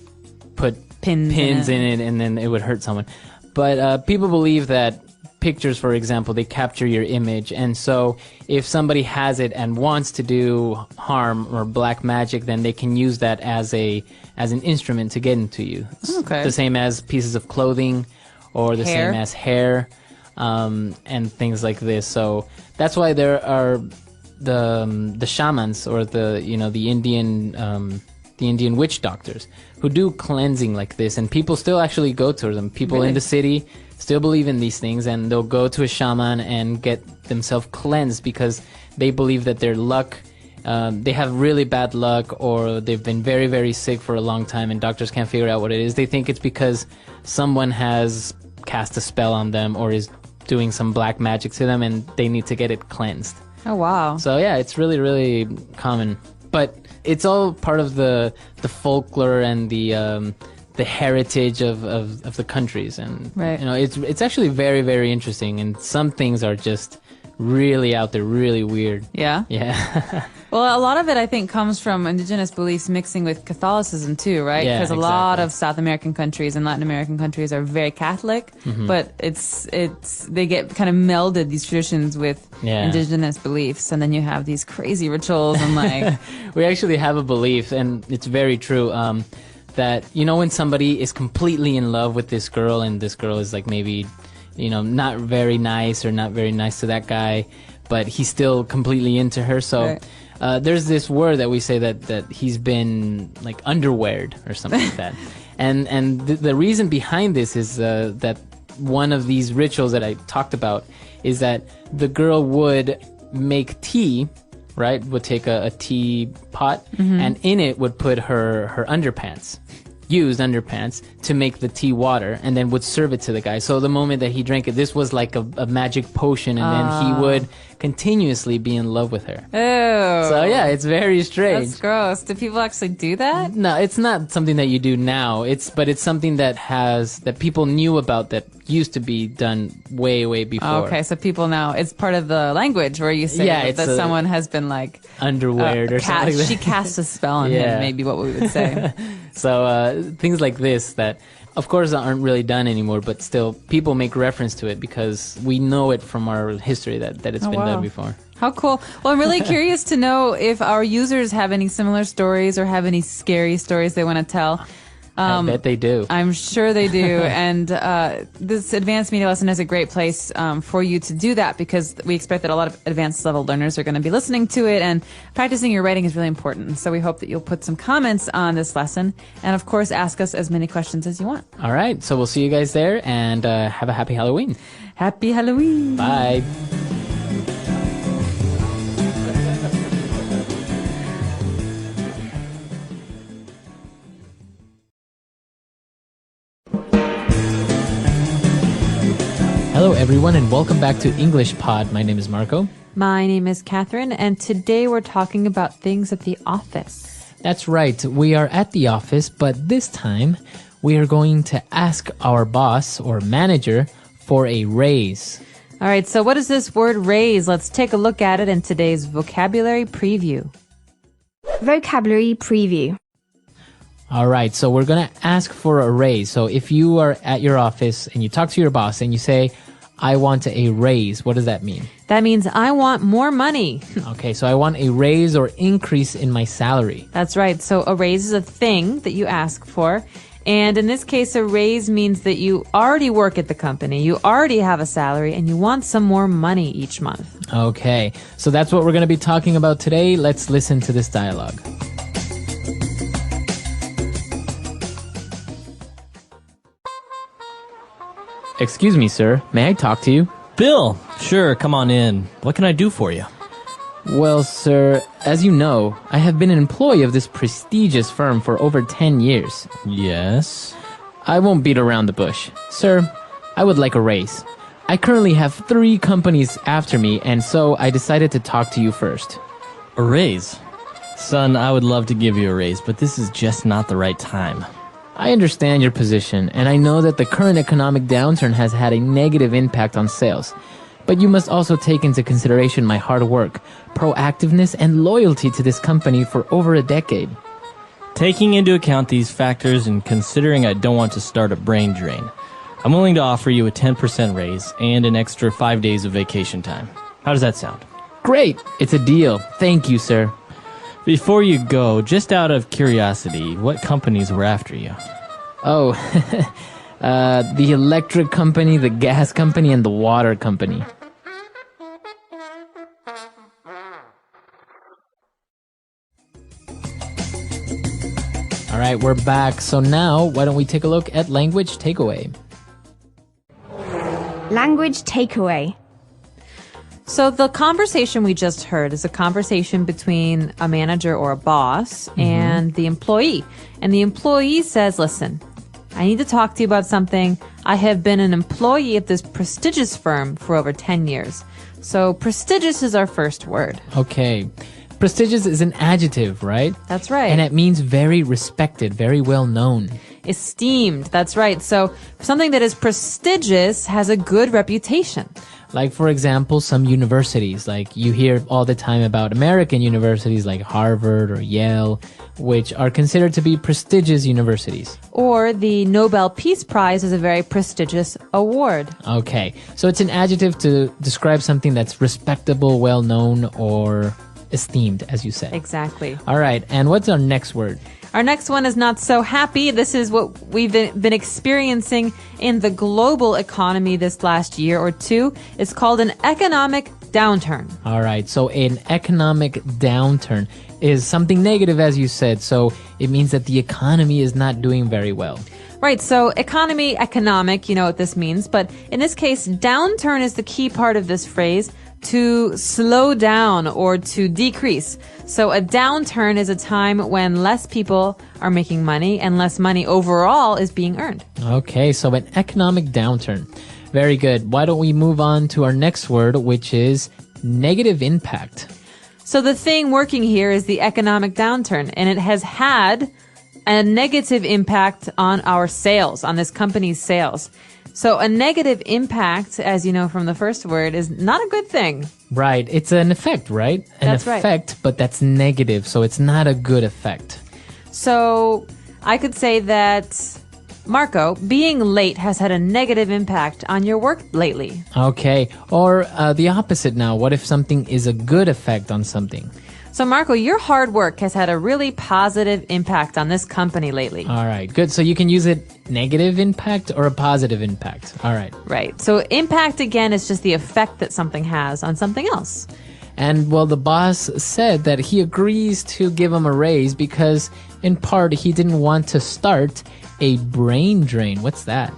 A: put
H: pins
A: in it and then it would hurt someone. But people believe that pictures, for example, they capture your image, and so if somebody has it and wants to do harm or black magic, then they can use that as an instrument to get into you.
H: Okay.
A: The same as pieces of clothing or the same as hair, and things like this. So that's why there are the shamans or the Indian witch doctors who do cleansing like this, and people still actually go to them. People in the city still believe in these things, and they'll go to a shaman and get themselves cleansed because they believe that their luck, they have really bad luck, or they've been very, very sick for a long time and doctors can't figure out what it is. They think it's because someone has cast a spell on them or is doing some black magic to them, and they need to get it cleansed.
H: Oh, wow.
A: So yeah, it's really, really common. But it's all part of the folklore and the heritage of the countries, and it's actually very, very interesting, and some things are just really out there, really weird.
H: Yeah?
A: Yeah.
H: Well, a lot of it, I think, comes from indigenous beliefs mixing with Catholicism, too, right?
A: Yeah,
H: because a lot of South American countries and Latin American countries are very Catholic, but they get kind of melded, these traditions, with indigenous beliefs, and then you have these crazy rituals and like...
A: We actually have a belief, and it's very true, that, when somebody is completely in love with this girl, and this girl is like maybe... not very nice or not very nice to that guy, but he's still completely into her. So there's this word that we say that he's been like underweared or something like that. And the reason behind this is that one of these rituals that I talked about is that the girl would make tea, right? Would take a tea pot and in it would put her underpants. Used underpants to make the tea water, and then would serve it to the guy. So the moment that he drank it, this was like a magic potion, and then he would continuously be in love with her.
H: Oh.
A: So yeah, it's very strange.
H: That's gross. Do people actually do that?
A: No, it's not something that you do now. But it's something that people knew about, that used to be done way, way before.
H: Okay, so people now, it's part of the language where you say that someone has been like
A: underweared or something like that.
H: She cast a spell on him, maybe what we would say.
A: So things like this that, of course, aren't really done anymore, but still people make reference to it because we know it from our history that it's been done before.
H: How cool. Well, I'm really curious to know if our users have any similar stories or have any scary stories they want to tell.
A: I bet they do.
H: I'm sure they do. And this advanced media lesson is a great place for you to do that, because we expect that a lot of advanced level learners are going to be listening to it, and practicing your writing is really important. So we hope that you'll put some comments on this lesson, and of course ask us as many questions as you want.
A: All right. So we'll see you guys there, and have a happy Halloween.
H: Happy Halloween.
A: Bye. Hello, everyone, and welcome back to English Pod. My name is Marco.
H: My name is Catherine, and today we're talking about things at the office.
A: That's right. We are at the office, but this time we are going to ask our boss or manager for a raise.
H: All right, so what is this word raise? Let's take a look at it in today's vocabulary preview.
C: Vocabulary preview.
A: All right, so we're going to ask for a raise. So if you are at your office and you talk to your boss and you say, I want a raise, what does that mean?
H: That means I want more money.
A: Okay, so I want a raise or increase in my salary.
H: That's right. So a raise is a thing that you ask for. And in this case, a raise means that you already work at the company, you already have a salary, and you want some more money each month.
A: Okay, so that's what we're going to be talking about today. Let's listen to this dialogue. Excuse me, sir. May I talk to you?
J: Bill! Sure, come on in. What can I do for you?
A: Well, sir, as you know, I have been an employee of this prestigious firm for over 10 years.
J: Yes?
A: I won't beat around the bush. Sir, I would like a raise. I currently have 3 companies after me, and so I decided to talk to you first.
J: A raise? Son, I would love to give you a raise, but this is just not the right time.
A: I understand your position, and I know that the current economic downturn has had a negative impact on sales. But you must also take into consideration my hard work, proactiveness, and loyalty to this company for over a decade.
J: Taking into account these factors and considering I don't want to start a brain drain, I'm willing to offer you a 10% raise and an extra 5 days of vacation time. How does that sound?
A: Great! It's a deal. Thank you, sir.
J: Before you go, just out of curiosity, what companies were after you?
A: Oh, the electric company, the gas company, and the water company. All right, we're back. So now, why don't we take a look at language takeaway?
C: Language takeaway.
H: So the conversation we just heard is a conversation between a manager or a boss and the employee. And the employee says, listen, I need to talk to you about something. I have been an employee at this prestigious firm for over 10 years. So prestigious is our first word.
A: Okay. Prestigious is an adjective, right?
H: That's right.
A: And it means very respected, very well known.
H: Esteemed, that's right. So something that is prestigious has a good reputation.
A: Like, for example, some universities, like you hear all the time about American universities like Harvard or Yale, which are considered to be prestigious universities.
H: Or the Nobel Peace Prize is a very prestigious award.
A: Okay, so it's an adjective to describe something that's respectable, well-known, or esteemed, as you said.
H: Exactly.
A: All right, and what's our next word?
H: Our next one is not so happy. This is what we've been experiencing in the global economy this last year or two. It's called an economic downturn.
A: All right, so an economic downturn is something negative, as you said. So it means that the economy is not doing very well.
H: Right, so economy, economic, you know what this means. But in this case, downturn is the key part of this phrase, to slow down or to decrease. So a downturn is a time when less people are making money and less money overall is being earned.
A: Okay, so an economic downturn. Very good. Why don't we move on to our next word, which is negative impact.
H: So the thing working here is the economic downturn, and it has had a negative impact on our sales, on this company's sales. So a negative impact, as you know from the first word, is not a good thing.
A: Right. It's an effect, right?
H: That's right.
A: An effect, but that's negative, so it's not a good effect.
H: So I could say that, Marco, being late has had a negative impact on your work lately.
A: Okay. Or the opposite now. What if something is a good effect on something?
H: So, Marco, your hard work has had a really positive impact on this company lately.
A: All right, good. So you can use it negative impact or a positive impact. All right.
H: Right. So impact, again, is just the effect that something has on something else.
A: And, well, the boss said that he agrees to give him a raise because, in part, he didn't want to start a brain drain. What's that?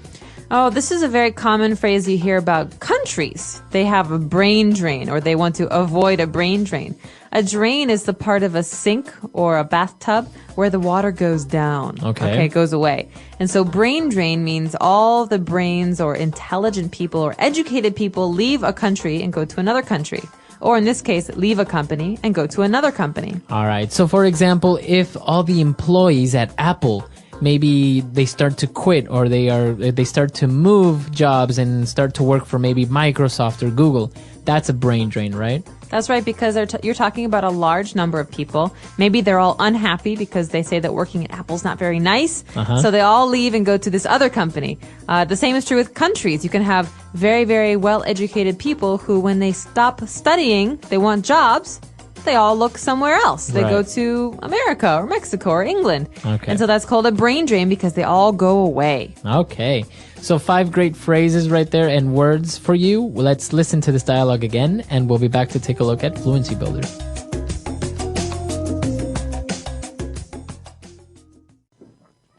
H: Oh, this is a very common phrase you hear about countries. They have a brain drain, or they want to avoid a brain drain. A drain is the part of a sink or a bathtub where the water goes down. Okay, it goes away. And so brain drain means all the brains or intelligent people or educated people leave a country and go to another country. Or in this case, leave a company and go to another company.
A: All right. So, for example, if all the employees at Apple, maybe they start to quit or they start to move jobs and start to work for maybe Microsoft or Google, that's a brain drain, right?
H: That's right, because you're talking about a large number of people. Maybe they're all unhappy because they say that working at Apple's not very nice. So they all leave and go to this other company. The same is true with countries. You can have very, very well-educated people who, when they stop studying, they want jobs, they all look somewhere else. They go to America or Mexico or England. And so that's called a brain drain because they all go away.
A: Okay. So 5 great phrases right there and words for you. Let's listen to this dialogue again, and we'll be back to take a look at Fluency Builder.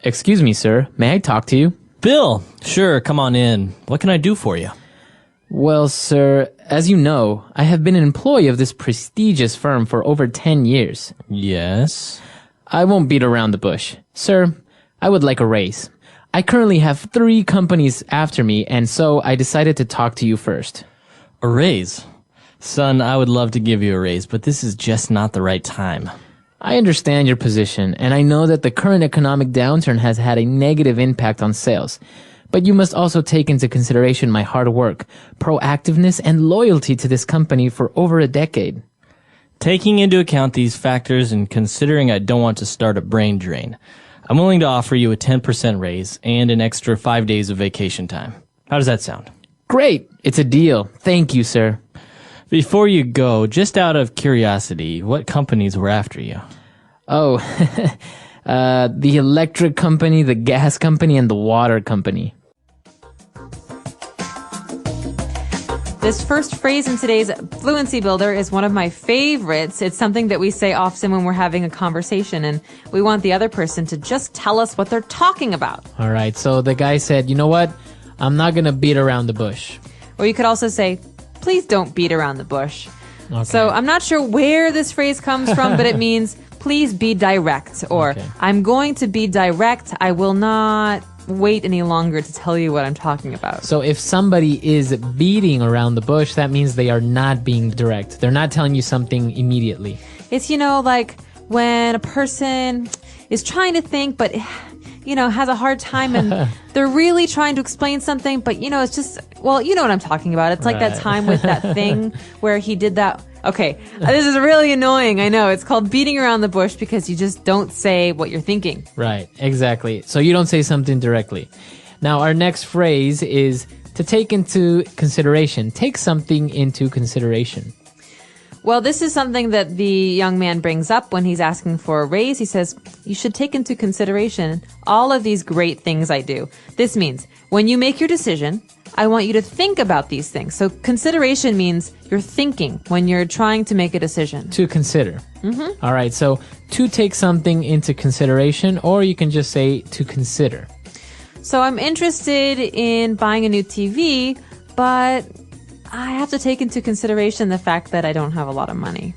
A: Excuse me, sir. May I talk to you?
J: Bill! Sure, come on in. What can I do for you?
A: Well, sir, as you know, I have been an employee of this prestigious firm for over 10 years.
J: Yes?
A: I won't beat around the bush. Sir, I would like a raise. I currently have 3 companies after me, and so I decided to talk to you first.
J: A raise? Son, I would love to give you a raise, but this is just not the right time.
A: I understand your position, and I know that the current economic downturn has had a negative impact on sales. But you must also take into consideration my hard work, proactiveness, and loyalty to this company for over a decade.
J: Taking into account these factors and considering I don't want to start a brain drain, I'm willing to offer you a 10% raise and an extra 5 days of vacation time. How does that sound?
A: Great! It's a deal. Thank you, sir.
J: Before you go, just out of curiosity, what companies were after you?
A: Oh, the electric company, the gas company, and the water company.
H: This first phrase in today's Fluency Builder is one of my favorites. It's something that we say often when we're having a conversation, and we want the other person to just tell us what they're talking about.
A: All right, so the guy said, you know what? I'm not going to beat around the bush.
H: Or you could also say, please don't beat around the bush.
A: Okay.
H: So I'm not sure where this phrase comes from, but it means please be direct, or
A: Okay.
H: I'm going to be direct. I will not wait any longer to tell you what I'm talking about.
A: So if somebody is beating around the bush, that means they are not being direct. They're not telling you something immediately.
H: It's, like when a person is trying to think, but, has a hard time and they're really trying to explain something, but, it's just, well, you know what I'm talking about. It's like that
A: Right.
H: time with that thing where he did that. Okay, this is really annoying. I know. It's called beating around the bush because you just don't say what you're thinking.
A: Right, exactly. So you don't say something directly. Now, our next phrase is to take into consideration. Take something into consideration.
H: Well, this is something that the young man brings up when he's asking for a raise. He says, you should take into consideration all of these great things I do. This means when you make your decision, I want you to think about these things. So consideration means you're thinking when you're trying to make a decision.
A: To consider.
H: Mm-hmm.
A: All right, so to take something into consideration, or you can just say to consider.
H: So I'm interested in buying a new TV, but I have to take into consideration the fact that I don't have a lot of money.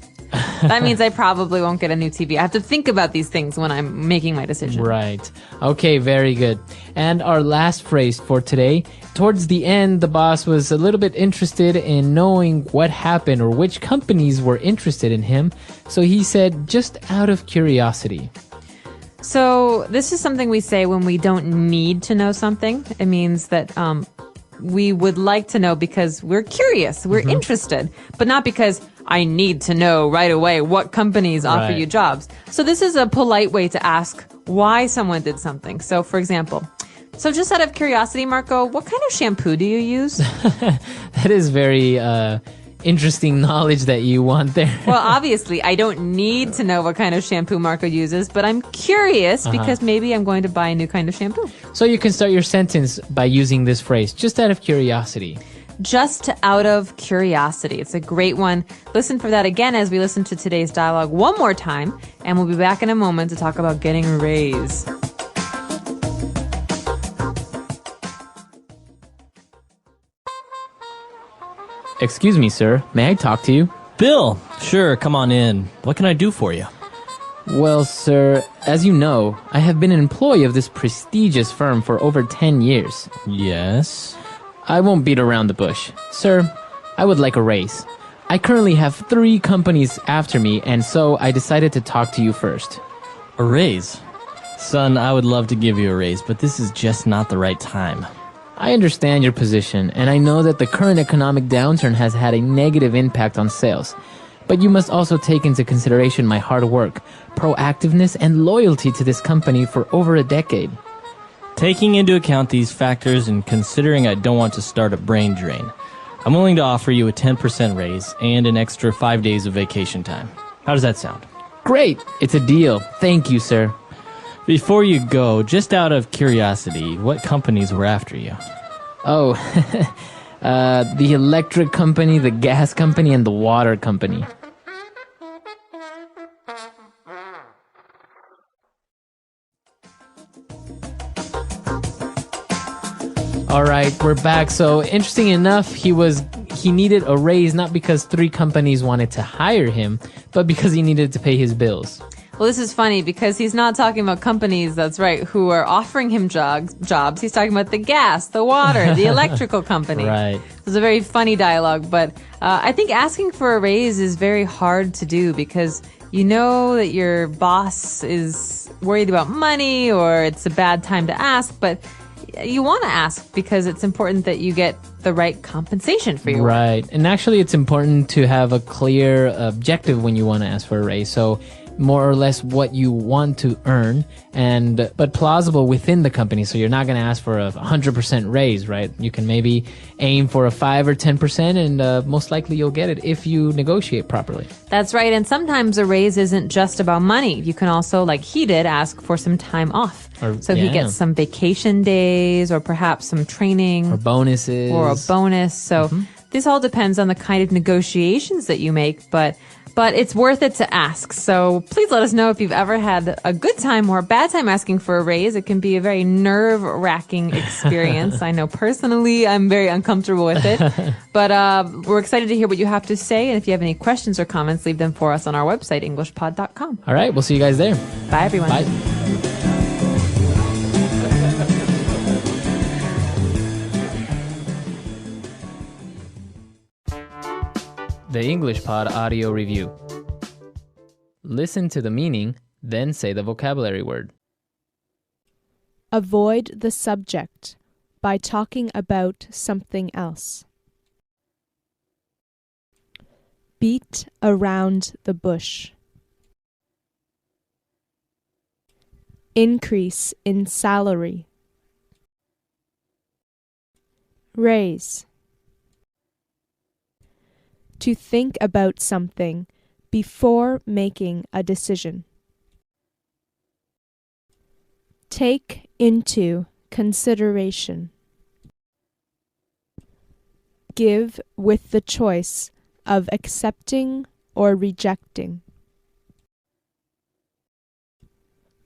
H: That means I probably won't get a new TV. I have to think about these things when I'm making my decision.
A: Right. Okay, very good. And our last phrase for today, towards the end, the boss was a little bit interested in knowing what happened or which companies were interested in him. So he said, just out of curiosity.
H: So this is something we say when we don't need to know something. It means that we would like to know because we're curious, we're interested, but not because I need to know right away what companies offer
A: Right.
H: you jobs. So this is a polite way to ask why someone did something. So for example, so just out of curiosity, Marco, what kind of shampoo do you use?
A: That is very interesting knowledge that you want there.
H: Well, obviously, I don't need to know what kind of shampoo Marco uses, but I'm curious because maybe I'm going to buy a new kind of shampoo.
A: So you can start your sentence by using this phrase, just out of curiosity.
H: Just out of curiosity. It's a great one. Listen for that again as we listen to today's dialogue one more time, and we'll be back in a moment to talk about getting a raise.
A: Excuse me, sir. May I talk to you?
J: Bill! Sure, come on in. What can I do for you?
A: Well, sir, as you know, I have been an employee of this prestigious firm for over 10 years.
J: Yes?
A: I won't beat around the bush. Sir, I would like a raise. I currently have 3 companies after me, and so I decided to talk to you first.
J: A raise? Son, I would love to give you a raise, but this is just not the right time.
A: I understand your position, and I know that the current economic downturn has had a negative impact on sales. But you must also take into consideration my hard work, proactiveness, and loyalty to this company for over a decade.
J: Taking into account these factors and considering I don't want to start a brain drain, I'm willing to offer you a 10% raise and an extra 5 days of vacation time. How does that sound?
A: Great! It's a deal. Thank you, sir.
J: Before you go, just out of curiosity, what companies were after you?
A: Oh, the electric company, the gas company, and the water company. All right, we're back. So interesting enough, he needed a raise not because 3 companies wanted to hire him, but because he needed to pay his bills.
H: Well, this is funny because he's not talking about companies, that's right, who are offering him jobs. He's talking about the gas, the water, the electrical company.
A: Right.
H: It was a very funny dialogue, but I think asking for a raise is very hard to do because you know that your boss is worried about money or it's a bad time to ask, but you want to ask because it's important that you get the right compensation for your work.
A: Right. And actually, it's important to have a clear objective when you want to ask for a raise. So more or less what you want to earn, but plausible within the company. So you're not going to ask for a 100% raise, right? You can maybe aim for a 5 or 10%, and most likely you'll get it if you negotiate properly.
H: That's right. And sometimes a raise isn't just about money. You can also, like he did, ask for some time off. He gets some vacation days or perhaps some training.
A: Or bonuses.
H: Or a bonus. So this all depends on the kind of negotiations that you make, but it's worth it to ask. So please let us know if you've ever had a good time or a bad time asking for a raise. It can be a very nerve-wracking experience. I know personally I'm very uncomfortable with it. But we're excited to hear what you have to say. And if you have any questions or comments, leave them for us on our website, englishpod.com.
A: All right, we'll see you guys there.
H: Bye, everyone.
A: Bye. The English Pod Audio Review. Listen to the meaning, then say the vocabulary word.
M: Avoid the subject by talking about something else. Beat around the bush. Increase in salary. Raise. To think about something before making a decision. Take into consideration. Give with the choice of accepting or rejecting.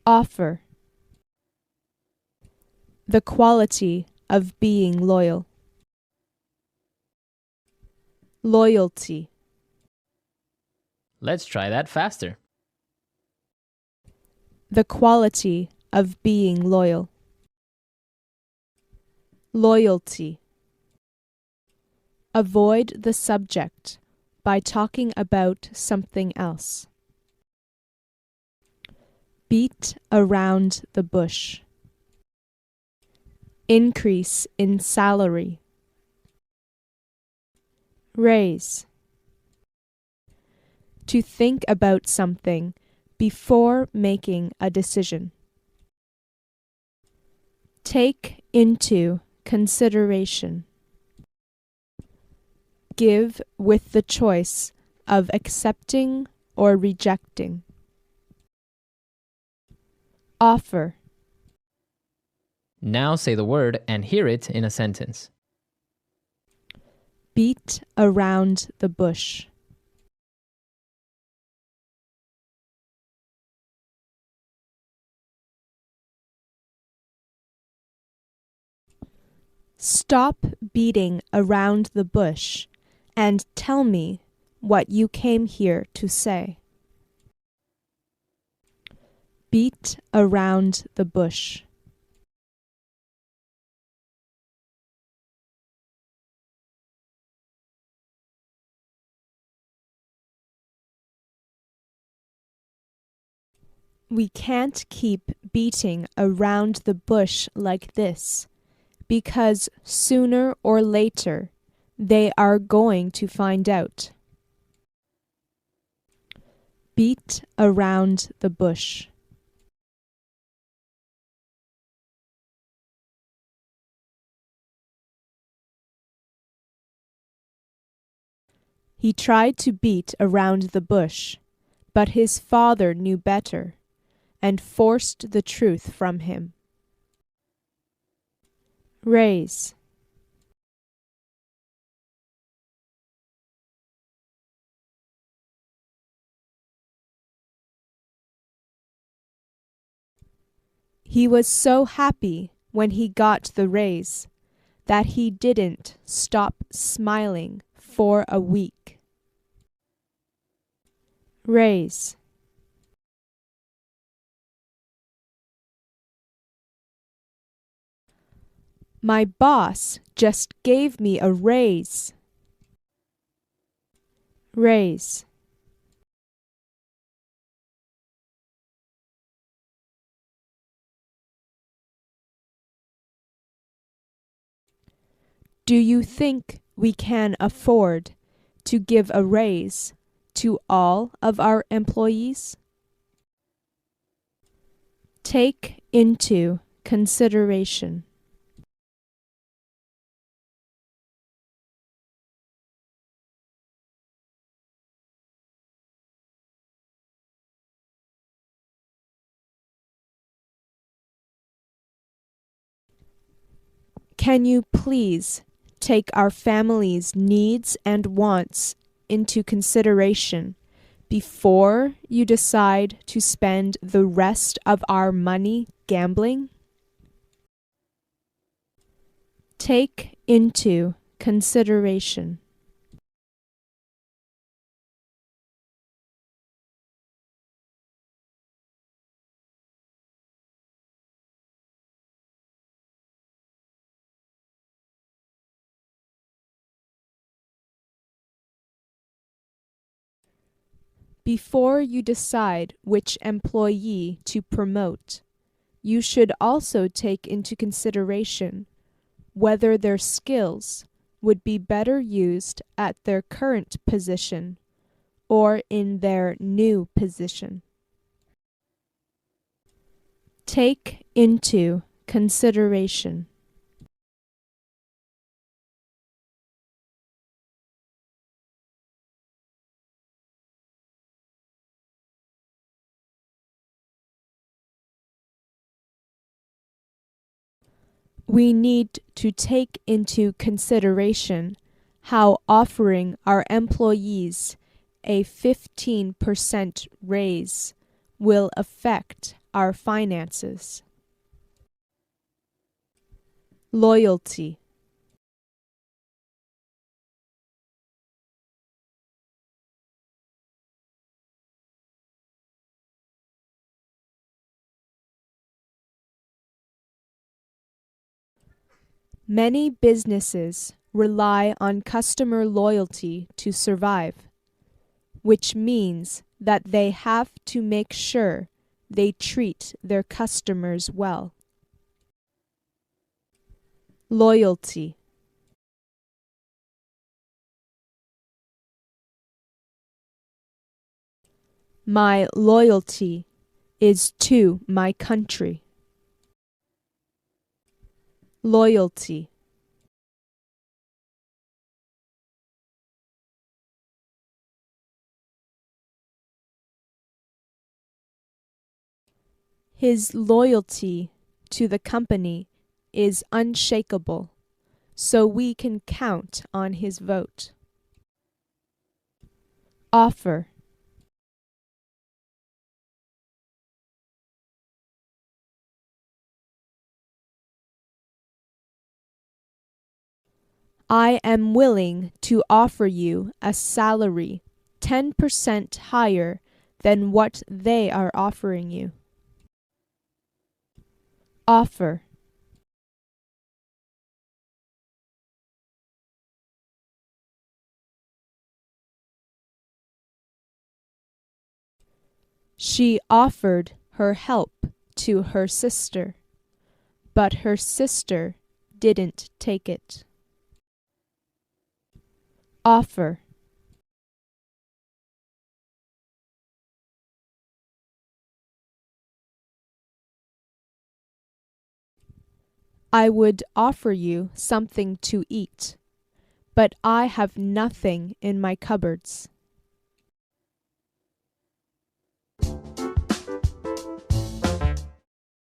M: Offer. The quality of being loyal. Loyalty.
A: Let's try that faster.
M: The quality of being loyal. Loyalty. Avoid the subject by talking about something else. Beat around the bush. Increase in salary. Raise. To think about something before making a decision. Take into consideration. Give with the choice of accepting or rejecting. Offer.
A: Now say the word and hear it in a sentence.
M: Beat around the bush. Stop beating around the bush and tell me what you came here to say. Beat around the bush. We can't keep beating around the bush like this, because sooner or later they are going to find out. Beat around the bush. He tried to beat around the bush, but his father knew better and forced the truth from him. Raise. He was so happy when he got the raise that he didn't stop smiling for a week. Raise. My boss just gave me a raise. Raise. Do you think we can afford to give a raise to all of our employees? Take into consideration. Can you please take our family's needs and wants into consideration before you decide to spend the rest of our money gambling? Take into consideration. Before you decide which employee to promote, you should also take into consideration whether their skills would be better used at their current position or in their new position. Take into consideration. We need to take into consideration how offering our employees a 15% raise will affect our finances. Loyalty. Many businesses rely on customer loyalty to survive, which means that they have to make sure they treat their customers well. Loyalty. My loyalty is to my country. Loyalty. His loyalty to the company is unshakable, so we can count on his vote. Offer. I am willing to offer you a salary 10% higher than what they are offering you. Offer. She offered her help to her sister, but her sister didn't take it. Offer. I would offer you something to eat, but I have nothing in my cupboards.